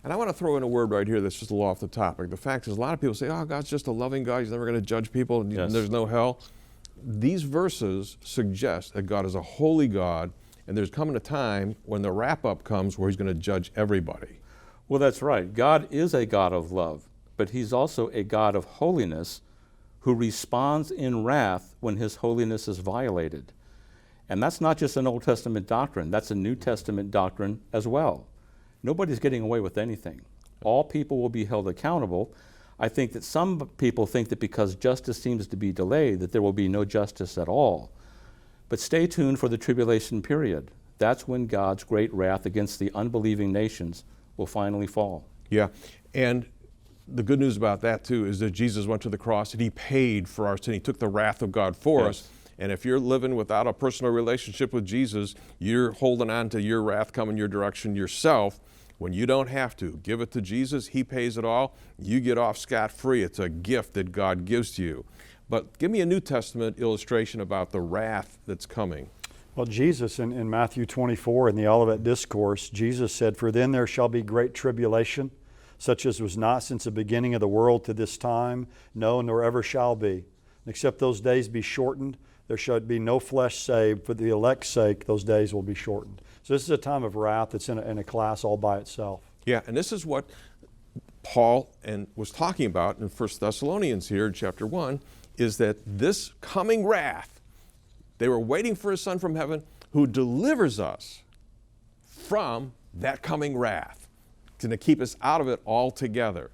And I want to throw in a word right here that's just a little off the topic. The fact is, a lot of people say, oh, God's just a loving God. He's never going to judge people, and Yes. there's no hell. These verses suggest that God is a holy God, and there's coming a time when the wrap-up comes where he's going to judge everybody. Well, that's right. God is a God of love, but he's also a God of holiness who responds in wrath when his holiness is violated. And that's not just an Old Testament doctrine, that's a New Testament doctrine as well. Nobody's getting away with anything. All people will be held accountable. I think that some people think that because justice seems to be delayed, that there will be no justice at all. But stay tuned for the tribulation period. That's when God's great wrath against the unbelieving nations will finally fall. Yeah, and the good news about that too is that Jesus went to the cross and he paid for our sin. He took the wrath of God for Yes. us. And if you're living without a personal relationship with Jesus, you're holding on to your wrath coming your direction yourself when you don't have to. Give it to Jesus. He pays it all. You get off scot-free. It's a gift that God gives to you. But give me a New Testament illustration about the wrath that's coming. Well, Jesus in Matthew 24 in the Olivet Discourse, Jesus said, "For then there shall be great tribulation, such as was not since the beginning of the world to this time, no, nor ever shall be. And except those days be shortened, there shall be no flesh saved. For the elect's sake, those days will be shortened." So this is a time of wrath that's in a class all by itself. Yeah, and this is what Paul was talking about in 1 Thessalonians here in chapter 1, is that this coming wrath, they were waiting for a Son from heaven who delivers us from that coming wrath, to keep us out of it altogether.